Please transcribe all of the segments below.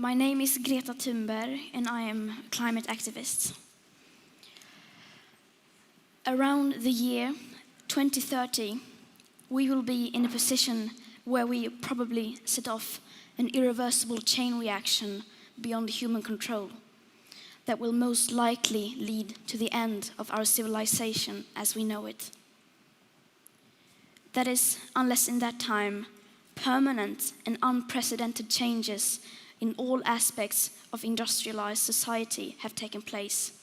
My name is Greta Thunberg and I am a climate activist. Around the year 2030, we will be in a position where we probably set off an irreversible chain reaction beyond human control that will most likely lead to the end of our civilization as we know it. That is, unless in that time, permanent and unprecedented changes in all aspects of industrialized society have taken place,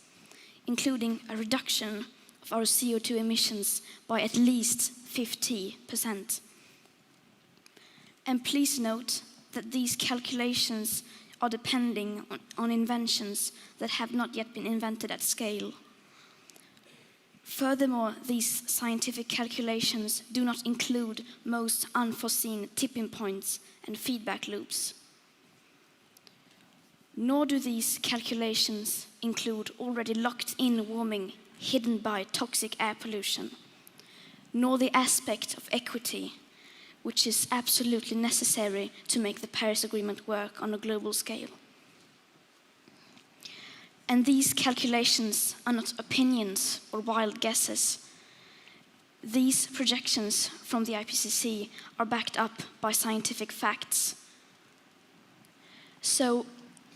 including a reduction of our CO2 emissions by at least 50%. And please note that these calculations are depending on inventions that have not yet been invented at scale. Furthermore, these scientific calculations do not include most unforeseen tipping points and feedback loops. Nor do these calculations include already locked-in warming hidden by toxic air pollution, nor the aspect of equity, which is absolutely necessary to make the Paris Agreement work on a global scale. And these calculations are not opinions or wild guesses. These projections from the IPCC are backed up by scientific facts. So,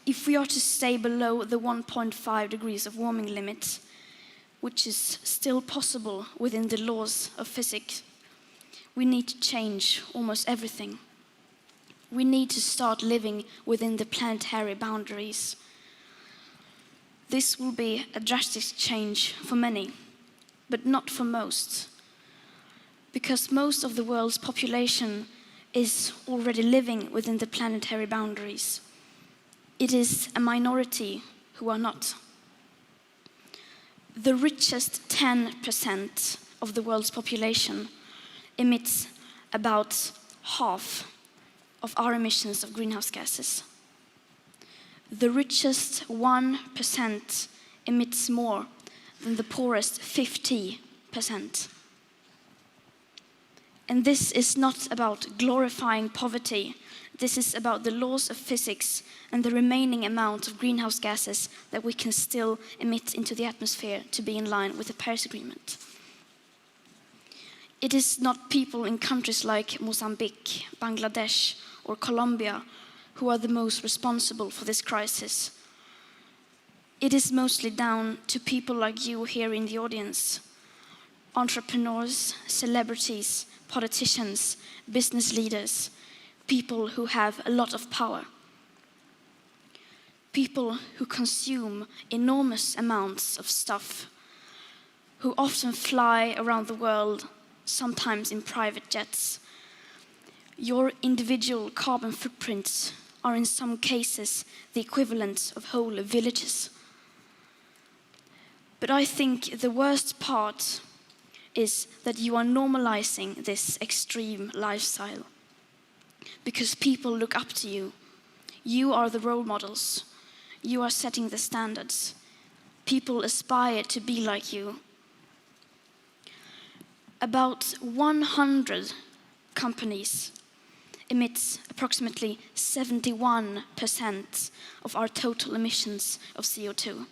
if we are to stay below the 1.5 degrees of warming limit, which is still possible within the laws of physics, we need to change almost everything. We need to start living within the planetary boundaries. This will be a drastic change for many, but not for most, because most of the world's population is already living within the planetary boundaries. It is a minority who are not. The richest 10% of the world's population emits about half of our emissions of greenhouse gases. The richest 1% emits more than the poorest 50%. And this is not about glorifying poverty. This is about the laws of physics and the remaining amount of greenhouse gases that we can still emit into the atmosphere to be in line with the Paris Agreement. It is not people in countries like Mozambique, Bangladesh, or Colombia who are the most responsible for this crisis. It is mostly down to people like you here in the audience, entrepreneurs, celebrities, politicians, business leaders, people who have a lot of power, people who consume enormous amounts of stuff, who often fly around the world, sometimes in private jets. Your individual carbon footprints are in some cases the equivalent of whole villages. But I think the worst part is that you are normalizing this extreme lifestyle because people look up to you. You are the role models. You are setting the standards. People aspire to be like you. About 100 companies emits approximately 71% of our total emissions of CO2.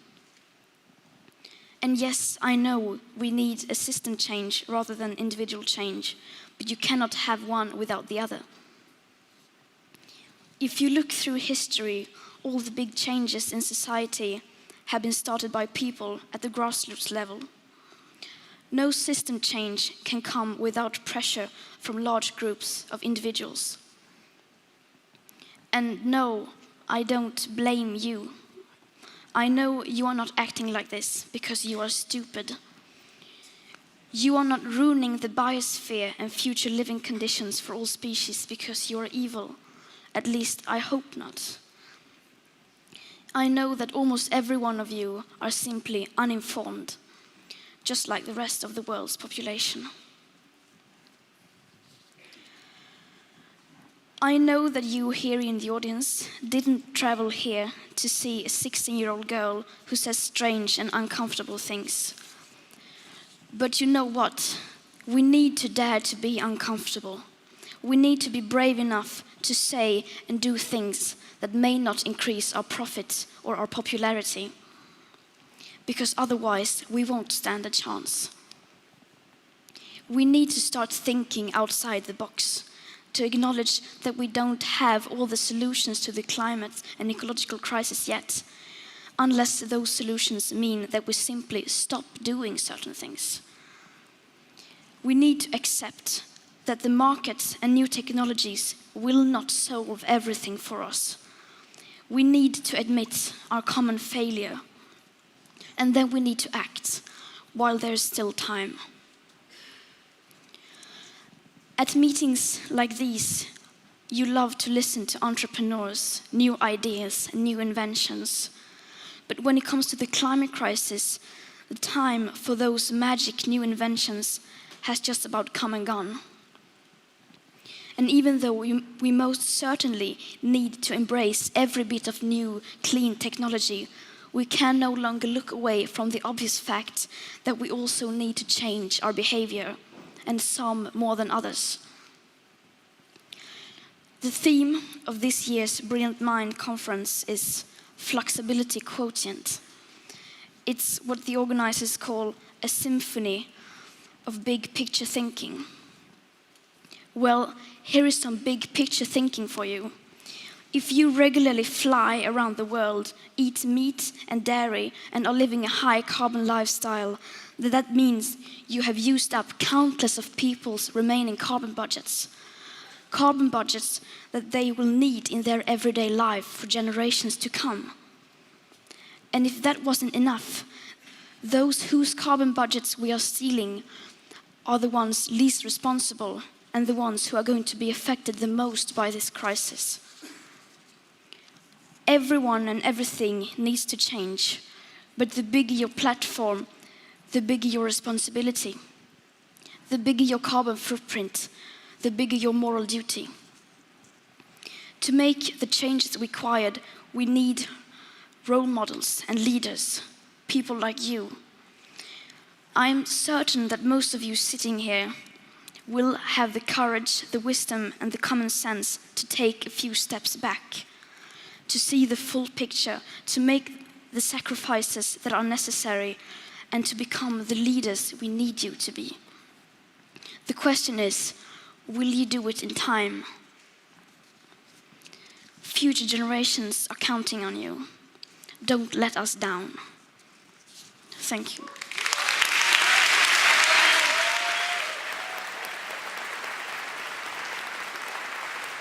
And yes, I know we need a system change rather than individual change, but you cannot have one without the other. If you look through history, all the big changes in society have been started by people at the grassroots level. No system change can come without pressure from large groups of individuals. And no, I don't blame you. I know you are not acting like this because you are stupid. You are not ruining the biosphere and future living conditions for all species because you are evil. At least I hope not. I know that almost every one of you are simply uninformed, just like the rest of the world's population. I know that you here in the audience didn't travel here to see a 16-year-old girl who says strange and uncomfortable things. But you know what? We need to dare to be uncomfortable. We need to be brave enough to say and do things that may not increase our profit or our popularity, because otherwise we won't stand a chance. We need to start thinking outside the box, to acknowledge that we don't have all the solutions to the climate and ecological crisis yet, unless those solutions mean that we simply stop doing certain things. We need to accept that the market and new technologies will not solve everything for us. We need to admit our common failure, and then we need to act while there is still time. At meetings like these, you love to listen to entrepreneurs, new ideas, and new inventions. But when it comes to the climate crisis, the time for those magic new inventions has just about come and gone. And even though we most certainly need to embrace every bit of new, clean technology, we can no longer look away from the obvious fact that we also need to change our behavior, and some more than others. The theme of this year's Brilliant Mind conference is flexibility quotient. It's what the organizers call a symphony of big picture thinking. Well, here is some big picture thinking for you. If you regularly fly around the world, eat meat and dairy, and are living a high carbon lifestyle, that means you have used up countless of people's remaining carbon budgets that they will need in their everyday life for generations to come. And if that wasn't enough, those whose carbon budgets we are stealing are the ones least responsible and the ones who are going to be affected the most by this crisis. Everyone and everything needs to change, but the bigger your platform, the bigger your responsibility. The bigger your carbon footprint, the bigger your moral duty. To make the changes required, we need role models and leaders, people like you. I'm certain that most of you sitting here will have the courage, the wisdom, and the common sense to take a few steps back, to see the full picture, to make the sacrifices that are necessary, and to become the leaders we need you to be. The question is, will you do it in time? Future generations are counting on you. Don't let us down. Thank you.